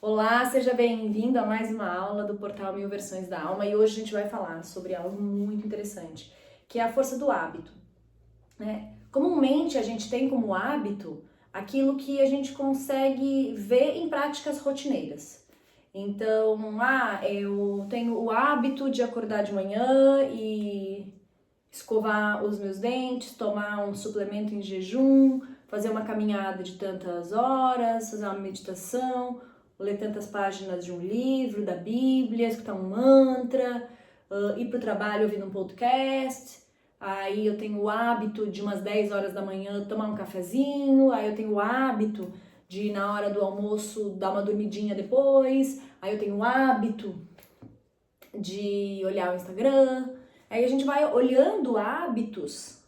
Olá, seja bem-vindo a mais uma aula do portal Mil Versões da Alma e hoje a gente vai falar sobre algo muito interessante, que é a força do hábito, né? Comumente a gente tem como hábito aquilo que a gente consegue ver em práticas rotineiras. Então, eu tenho o hábito de acordar de manhã e escovar os meus dentes, tomar um suplemento em jejum, fazer uma caminhada de tantas horas, fazer uma meditação, ler tantas páginas de um livro, da Bíblia, escutar um mantra, ir para o trabalho ouvindo um podcast. Aí eu tenho o hábito de umas 10 horas da manhã tomar um cafezinho, aí eu tenho o hábito de na hora do almoço dar uma dormidinha depois, aí eu tenho o hábito de olhar o Instagram. Aí a gente vai olhando hábitos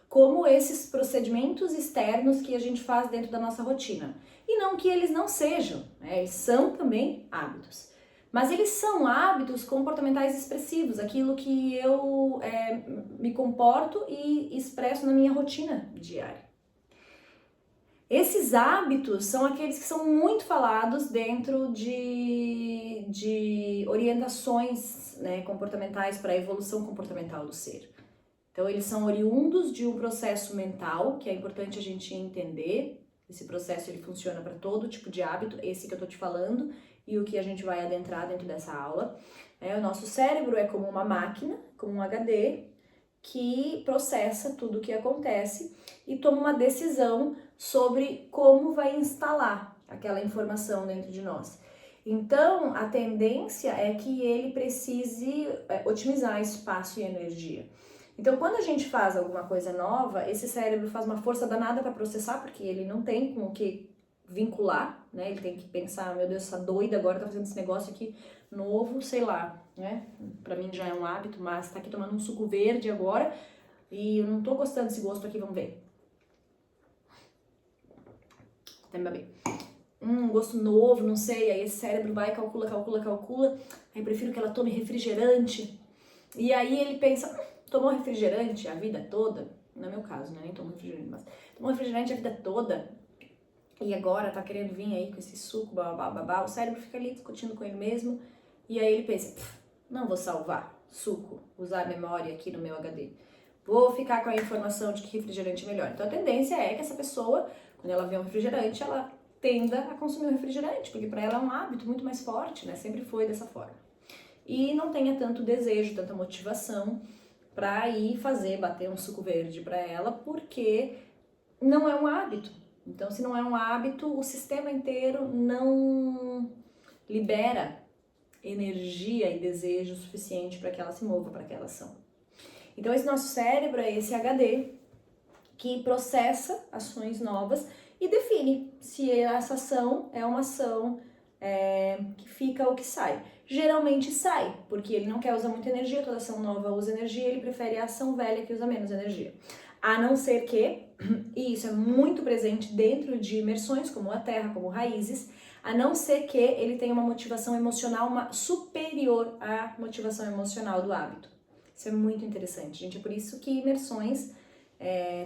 como esses procedimentos externos que a gente faz dentro da nossa rotina. E não que eles não sejam, eles são também hábitos. Mas eles são hábitos comportamentais expressivos, aquilo que eu me comporto e expresso na minha rotina diária. Esses hábitos são aqueles que são muito falados dentro de orientações, né, comportamentais para a evolução comportamental do ser. Então, eles são oriundos de um processo mental, que é importante a gente entender. Esse processo ele funciona para todo tipo de hábito, esse que eu estou te falando, e o que a gente vai adentrar dentro dessa aula. O nosso cérebro é como uma máquina, como um HD, que processa tudo o que acontece e toma uma decisão sobre como vai instalar aquela informação dentro de nós. Então, a tendência é que ele precise otimizar espaço e energia. Então, quando a gente faz alguma coisa nova, esse cérebro faz uma força danada para processar, porque ele não tem com o que vincular, né? Ele tem que pensar, meu Deus, essa doida agora tá fazendo esse negócio aqui novo, sei lá, né? Pra mim já é um hábito, mas tá aqui tomando um suco verde agora e eu não tô gostando desse gosto aqui, vamos ver. Até me beber. Gosto novo, não sei, aí esse cérebro vai, calcula, aí prefiro que ela tome refrigerante. E aí ele pensa, tomou refrigerante a vida toda, no meu caso, né, nem tomo refrigerante, mas tomou refrigerante a vida toda, e agora tá querendo vir aí com esse suco, babá, o cérebro fica ali discutindo com ele mesmo, e aí ele pensa, não vou salvar suco, usar a memória aqui no meu HD. Vou ficar com a informação de que refrigerante é melhor. Então a tendência é que essa pessoa, quando ela vê um refrigerante, ela tenda a consumir um refrigerante, porque para ela é um hábito muito mais forte, né? Sempre foi dessa forma. E não tenha tanto desejo, tanta motivação para ir fazer, bater um suco verde para ela, porque não é um hábito. Então, se não é um hábito, o sistema inteiro não libera energia e desejo suficiente para que ela se mova para aquela ação. Então, esse nosso cérebro é esse HD que processa ações novas e define se essa ação é uma ação que fica ou que sai. Geralmente sai, porque ele não quer usar muita energia, toda ação nova usa energia, ele prefere a ação velha que usa menos energia. A não ser que, e isso é muito presente dentro de imersões como a Terra, como Raízes, a não ser que ele tenha uma motivação emocional superior à motivação emocional do hábito. Isso é muito interessante, gente. É por isso que imersões,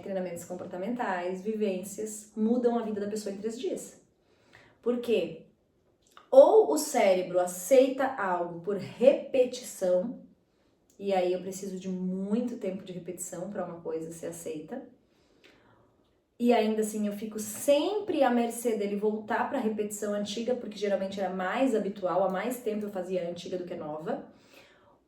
treinamentos comportamentais, vivências, mudam a vida da pessoa em 3 dias. Por quê? Ou o cérebro aceita algo por repetição, e aí eu preciso de muito tempo de repetição para uma coisa ser aceita, e ainda assim eu fico sempre à mercê dele voltar para a repetição antiga, porque geralmente era mais habitual, há mais tempo eu fazia a antiga do que a nova.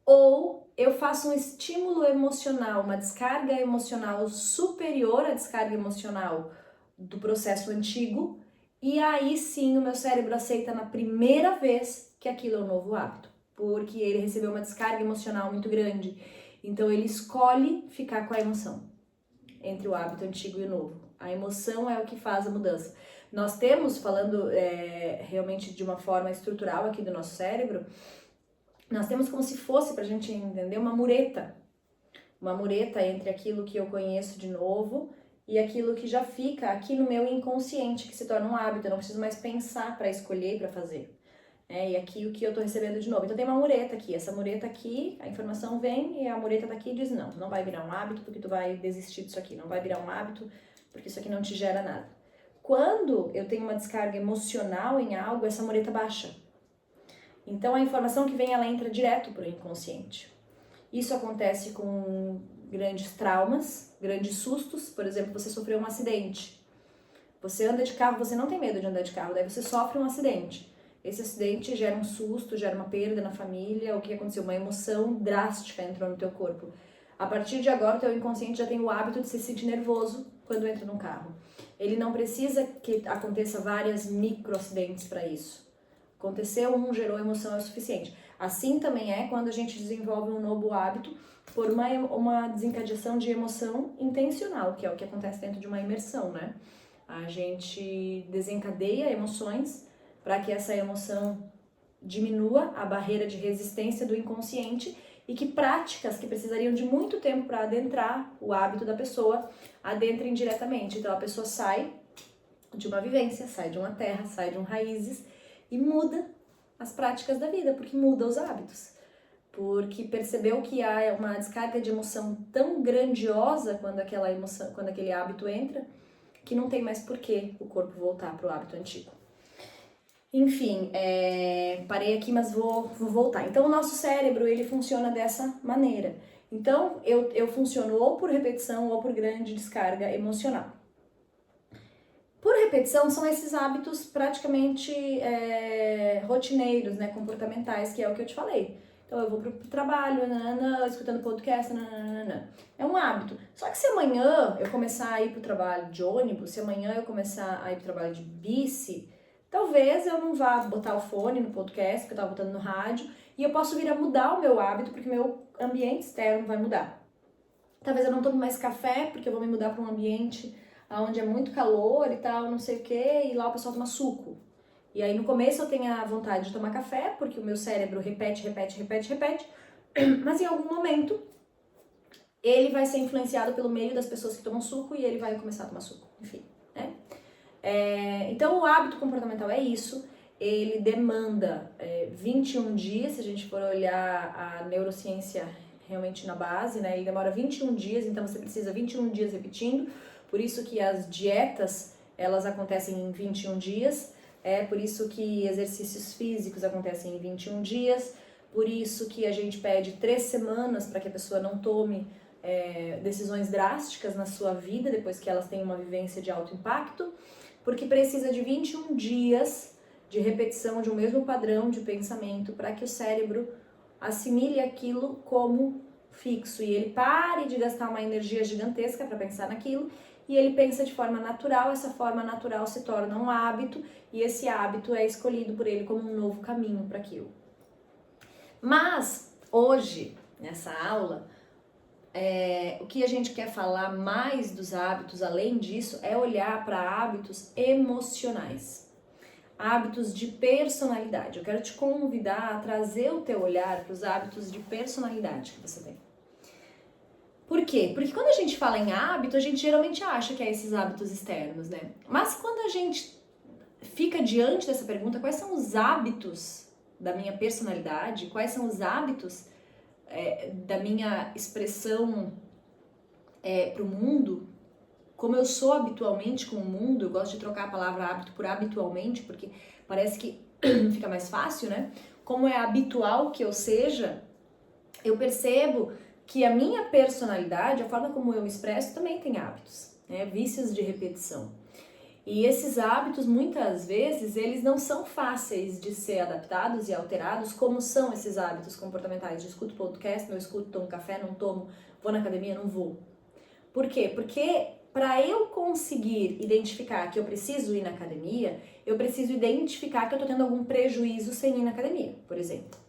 Ou eu faço um estímulo emocional, uma descarga emocional superior à descarga emocional do processo antigo, e aí sim o meu cérebro aceita na primeira vez que aquilo é um novo hábito, porque ele recebeu uma descarga emocional muito grande. Então ele escolhe ficar com a emoção entre o hábito antigo e o novo. A emoção é o que faz a mudança. Nós temos, falando realmente de uma forma estrutural aqui do nosso cérebro, nós temos como se fosse, pra gente entender, uma mureta entre aquilo que eu conheço de novo e aquilo que já fica aqui no meu inconsciente, que se torna um hábito, eu não preciso mais pensar para escolher e para fazer. E aqui o que eu tô recebendo de novo. Então tem uma mureta aqui, essa mureta aqui, a informação vem e a mureta daqui diz não vai virar um hábito porque tu vai desistir disso aqui, não vai virar um hábito porque isso aqui não te gera nada. Quando eu tenho uma descarga emocional em algo, essa mureta baixa. Então a informação que vem, ela entra direto para o inconsciente. Isso acontece com grandes traumas, grandes sustos. Por exemplo, você sofreu um acidente. Você anda de carro, você não tem medo de andar de carro, daí você sofre um acidente. Esse acidente gera um susto, gera uma perda na família. O que aconteceu? Uma emoção drástica entrou no teu corpo. A partir de agora, o teu inconsciente já tem o hábito de se sentir nervoso quando entra num carro. Ele não precisa que aconteça várias microacidentes para isso. Aconteceu um, gerou emoção, é o suficiente. Assim também é quando a gente desenvolve um novo hábito por uma desencadeação de emoção intencional, que é o que acontece dentro de uma imersão, né? A gente desencadeia emoções para que essa emoção diminua a barreira de resistência do inconsciente e que práticas que precisariam de muito tempo para adentrar o hábito da pessoa adentrem diretamente. Então a pessoa sai de uma vivência, sai de uma terra, sai de raízes e muda as práticas da vida, porque muda os hábitos. Porque percebeu que há uma descarga de emoção tão grandiosa quando aquele hábito entra, que não tem mais porquê o corpo voltar para o hábito antigo. Enfim, parei aqui, mas vou voltar. Então, o nosso cérebro, ele funciona dessa maneira. Então, eu funciono ou por repetição ou por grande descarga emocional. Por repetição, são esses hábitos praticamente rotineiros, né, comportamentais, que é o que eu te falei. Então, eu vou pro trabalho, escutando podcast, é um hábito. Só que se amanhã eu começar a ir pro trabalho de ônibus, se amanhã eu começar a ir pro trabalho de bici, talvez eu não vá botar o fone no podcast, que eu tava botando no rádio, e eu posso vir a mudar o meu hábito, porque meu ambiente externo vai mudar. Talvez eu não tome mais café, porque eu vou me mudar para um ambiente onde é muito calor e tal, não sei o que, e lá o pessoal toma suco. E aí no começo eu tenho a vontade de tomar café, porque o meu cérebro repete, mas em algum momento ele vai ser influenciado pelo meio das pessoas que tomam suco e ele vai começar a tomar suco, enfim, né? Então o hábito comportamental é isso, ele demanda 21 dias, se a gente for olhar a neurociência realmente na base, né? Ele demora 21 dias, então você precisa 21 dias repetindo, por isso que as dietas, elas acontecem em 21 dias, por isso que exercícios físicos acontecem em 21 dias, por isso que a gente pede 3 semanas para que a pessoa não tome decisões drásticas na sua vida, depois que elas têm uma vivência de alto impacto, porque precisa de 21 dias de repetição de um mesmo padrão de pensamento para que o cérebro assimile aquilo como fixo e ele pare de gastar uma energia gigantesca para pensar naquilo e ele pensa de forma natural, essa forma natural se torna um hábito e esse hábito é escolhido por ele como um novo caminho para aquilo. Mas hoje, nessa aula, o que a gente quer falar mais dos hábitos, além disso, é olhar para hábitos emocionais. Hábitos de personalidade. Eu quero te convidar a trazer o teu olhar para os hábitos de personalidade que você tem. Por quê? Porque quando a gente fala em hábito, a gente geralmente acha que é esses hábitos externos, né? Mas quando a gente fica diante dessa pergunta, quais são os hábitos da minha personalidade? Quais são os hábitos da minha expressão para o mundo? Como eu sou habitualmente com o mundo, eu gosto de trocar a palavra hábito por habitualmente, porque parece que fica mais fácil, né? Como é habitual que eu seja, eu percebo que a minha personalidade, a forma como eu me expresso, também tem hábitos, né? Vícios de repetição. E esses hábitos, muitas vezes, eles não são fáceis de ser adaptados e alterados, como são esses hábitos comportamentais. Eu escuto podcast, não escuto, tomo café, não tomo, vou na academia, não vou. Por quê? Porque para eu conseguir identificar que eu preciso ir na academia, eu preciso identificar que eu tô tendo algum prejuízo sem ir na academia, por exemplo.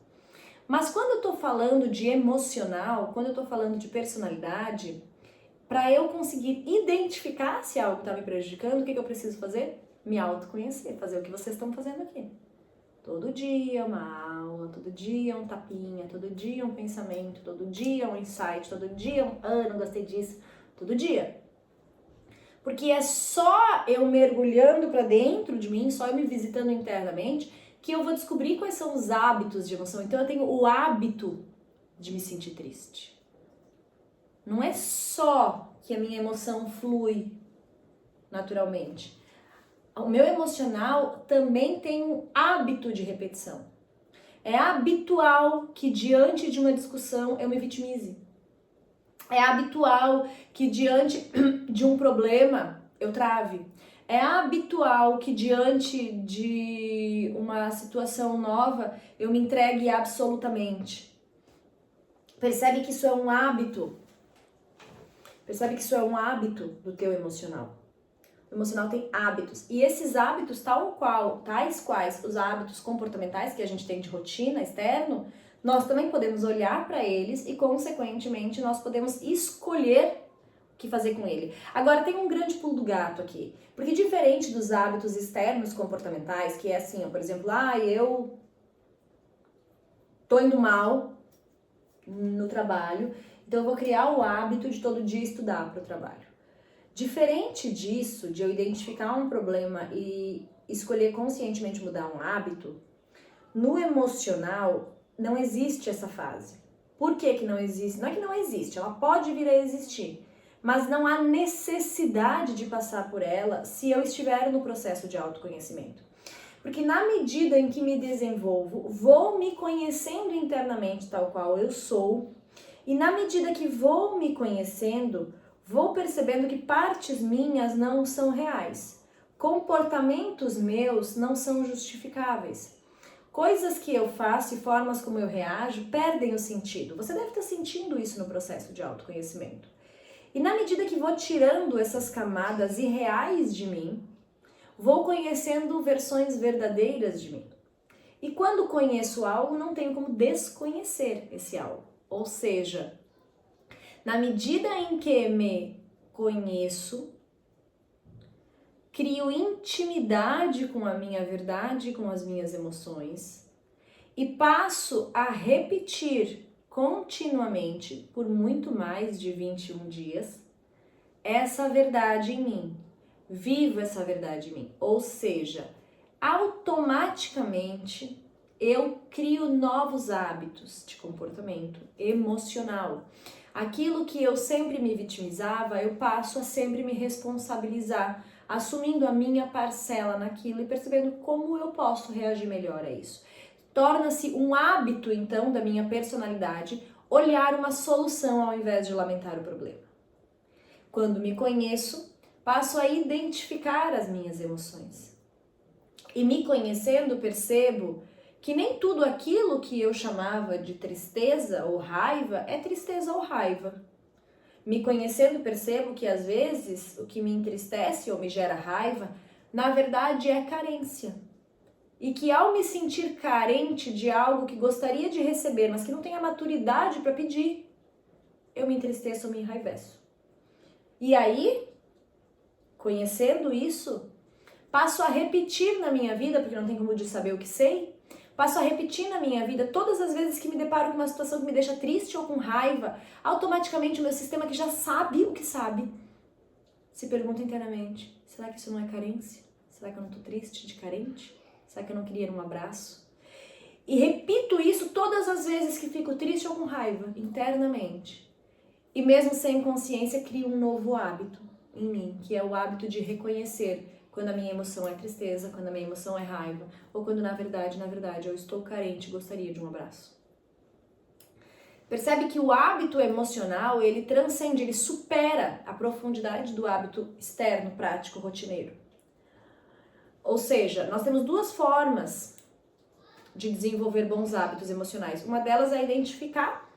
Mas quando eu tô falando de emocional, quando eu tô falando de personalidade, para eu conseguir identificar se algo está me prejudicando, o que eu preciso fazer? Me autoconhecer, fazer o que vocês estão fazendo aqui. Todo dia uma aula, todo dia um tapinha, todo dia um pensamento, todo dia um insight, todo dia não gostei disso, todo dia. Porque é só eu mergulhando para dentro de mim, só eu me visitando internamente, que eu vou descobrir quais são os hábitos de emoção. Então eu tenho o hábito de me sentir triste. Não é só que a minha emoção flui naturalmente. O meu emocional também tem um hábito de repetição. É habitual que diante de uma discussão eu me vitimize. É habitual que diante de um problema eu trave. É habitual que diante de uma situação nova eu me entregue absolutamente. Percebe que isso é um hábito. Percebe que isso é um hábito do teu emocional. O emocional tem hábitos. E esses hábitos, tais quais os hábitos comportamentais que a gente tem de rotina externo, nós também podemos olhar para eles e, consequentemente, nós podemos escolher o que fazer com ele. Agora, tem um grande pulo do gato aqui. Porque diferente dos hábitos externos comportamentais, que é assim, ó, por exemplo, eu tô indo mal no trabalho, então eu vou criar o hábito de todo dia estudar para o trabalho. Diferente disso, de eu identificar um problema e escolher conscientemente mudar um hábito, no emocional não existe essa fase. Por que que não existe? Não é que não existe, ela pode vir a existir, mas não há necessidade de passar por ela se eu estiver no processo de autoconhecimento. Porque na medida em que me desenvolvo, vou me conhecendo internamente tal qual eu sou, e na medida que vou me conhecendo, vou percebendo que partes minhas não são reais. Comportamentos meus não são justificáveis. Coisas que eu faço e formas como eu reajo perdem o sentido. Você deve estar sentindo isso no processo de autoconhecimento. E na medida que vou tirando essas camadas irreais de mim, vou conhecendo versões verdadeiras de mim. E quando conheço algo, não tenho como desconhecer esse algo. Ou seja, na medida em que me conheço, crio intimidade com a minha verdade, com as minhas emoções e passo a repetir continuamente por muito mais de 21 dias essa verdade em mim. Vivo essa verdade em mim. Ou seja, automaticamente eu crio novos hábitos de comportamento emocional. Aquilo que eu sempre me vitimizava, eu passo a sempre me responsabilizar, assumindo a minha parcela naquilo e percebendo como eu posso reagir melhor a isso. Torna-se um hábito, então, da minha personalidade olhar uma solução ao invés de lamentar o problema. Quando me conheço, passo a identificar as minhas emoções. E me conhecendo, percebo que nem tudo aquilo que eu chamava de tristeza ou raiva é tristeza ou raiva. Me conhecendo, percebo que às vezes o que me entristece ou me gera raiva, na verdade é carência. E que ao me sentir carente de algo que gostaria de receber, mas que não tenho a maturidade para pedir, eu me entristeço ou me enraiveço. E aí, conhecendo isso, passo a repetir na minha vida, porque não tem como de saber o que sei, passo a repetir na minha vida todas as vezes que me deparo com uma situação que me deixa triste ou com raiva, automaticamente o meu sistema que já sabe o que sabe, se pergunta internamente, será que isso não é carência? Será que eu não tô triste de carente? Será que eu não queria um abraço? E repito isso todas as vezes que fico triste ou com raiva, internamente. E mesmo sem consciência, crio um novo hábito em mim, que é o hábito de reconhecer quando a minha emoção é tristeza, quando a minha emoção é raiva, ou quando na verdade, eu estou carente e gostaria de um abraço. Percebe que o hábito emocional, ele transcende, ele supera a profundidade do hábito externo, prático, rotineiro. Ou seja, nós temos duas formas de desenvolver bons hábitos emocionais. Uma delas é identificar,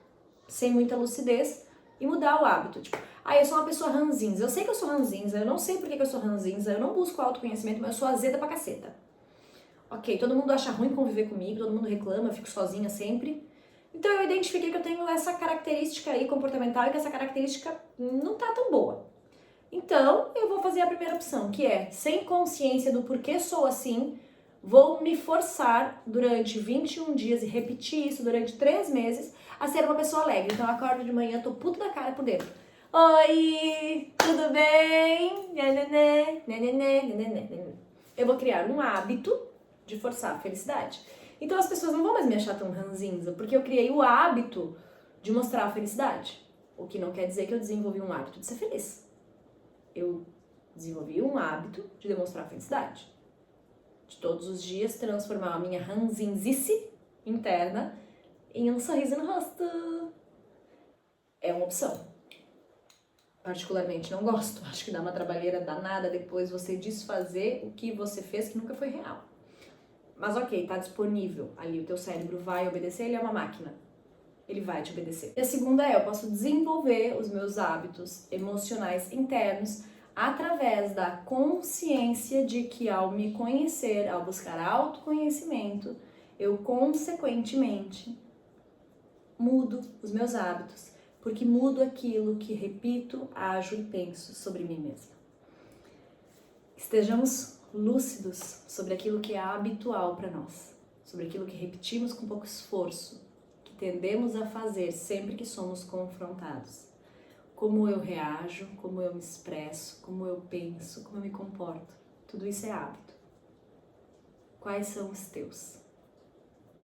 sem muita lucidez, e mudar o hábito. Tipo, eu sou uma pessoa ranzinza. Eu sei que eu sou ranzinza, eu não sei por que eu sou ranzinza, eu não busco autoconhecimento, mas eu sou azeda pra caceta. Ok, todo mundo acha ruim conviver comigo, todo mundo reclama, eu fico sozinha sempre. Então eu identifiquei que eu tenho essa característica aí comportamental e que essa característica não tá tão boa. Então eu vou fazer a primeira opção, que é, sem consciência do porquê sou assim, vou me forçar durante 21 dias e repetir isso durante 3 meses a ser uma pessoa alegre. Então eu acordo de manhã, tô puto da cara por dentro. Oi, tudo bem? Eu vou criar um hábito de forçar a felicidade. Então as pessoas não vão mais me achar tão ranzinza, porque eu criei o hábito de mostrar a felicidade. O que não quer dizer que eu desenvolvi um hábito de ser feliz. Eu Desenvolvi um hábito de demonstrar felicidade. De todos os dias transformar a minha ranzinzice interna em um sorriso no rosto. É uma opção. Particularmente não gosto. Acho que dá uma trabalheira danada depois você desfazer o que você fez que nunca foi real. Mas ok, tá disponível ali, o teu cérebro vai obedecer, ele é uma máquina. Ele vai te obedecer. E a segunda é, eu posso desenvolver os meus hábitos emocionais internos através da consciência de que ao me conhecer, ao buscar autoconhecimento, eu consequentemente mudo os meus hábitos, porque mudo aquilo que repito, ajo e penso sobre mim mesma. Estejamos lúcidos sobre aquilo que é habitual para nós, sobre aquilo que repetimos com pouco esforço, que tendemos a fazer sempre que somos confrontados. Como eu reajo, como eu me expresso, como eu penso, como eu me comporto, tudo isso é hábito. Quais são os teus?